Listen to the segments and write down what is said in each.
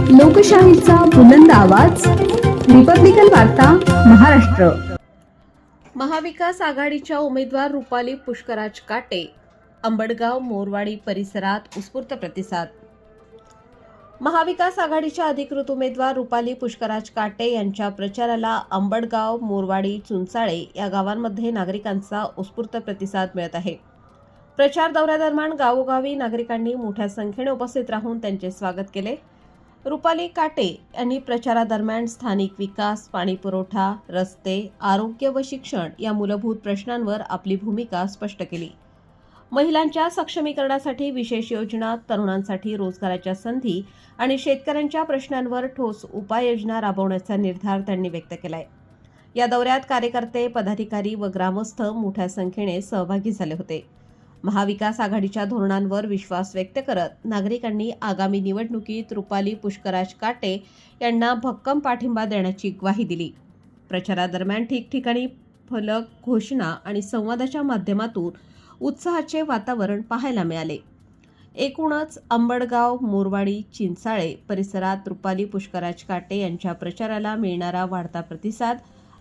लोकशाहीचा बुलंद आवाज, रिपब्लिकन वार्ता महाराष्ट्र. महाविकास आघाडीच्या उमेदवार रुपाली पुष्कराज काटे, अंबडगाव मोरवाडी परिसरात उत्स्फूर्त प्रतिसाद. महाविकास आघाडीच्या अधिकृत उमेदवार रुपाली पुष्कराज काटे यांच्या प्रचाराला अंबडगाव, मोरवाडी, चुंचाळे या गावांमध्ये नागरिकांचा उत्स्फूर्त प्रतिसाद मिळत आहे. प्रचार दौऱ्यादरम्यान गावोगावी नागरिकांनी मोठ्या संख्येने उपस्थित राहून त्यांचे स्वागत केले. रुपाली काटे यांनी प्रचारादरम्यान स्थानिक विकास, पाणीपुरवठा, रस्ते, आरोग्य व शिक्षण या मूलभूत प्रश्नांवर आपली भूमिका स्पष्ट केली. महिलांच्या सक्षमीकरणासाठी विशेष योजना, तरुणांसाठी रोजगाराच्या संधी आणि शेतकऱ्यांच्या प्रश्नांवर ठोस उपाययोजना राबवण्याचा निर्धार त्यांनी व्यक्त केलाय. या दौऱ्यात कार्यकर्ते, पदाधिकारी व ग्रामस्थ मोठ्या संख्येने सहभागी झाले होते. महाविकास आघाडीच्या धोरणांवर विश्वास व्यक्त करत नागरिकांनी आगामी निवडणुकीत रुपाली पुष्कराज काटे यांना भक्कम पाठिंबा देण्याची ग्वाही दिली. प्रचारादरम्यान ठिकठिकाणी फलक, घोषणा आणि संवादाच्या माध्यमातून उत्साहाचे वातावरण पाहायला मिळाले. एकूणच अंबडगाव, मोरवाडी, चिंचाळे परिसरात रुपाली पुष्कराज काटे यांच्या प्रचाराला मिळणारा वाढता प्रतिसाद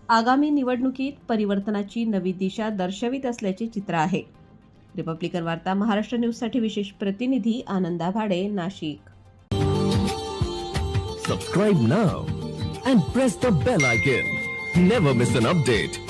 आगामी निवडणुकीत परिवर्तनाची नवी दिशा दर्शवित असल्याचे चित्र आहे. रिपब्लिकन वार्ता महाराष्ट्र न्यूजसाठी विशेष प्रतिनिधी आनंदा भाडे, Nashik. Subscribe now and press the bell icon. Never miss an update.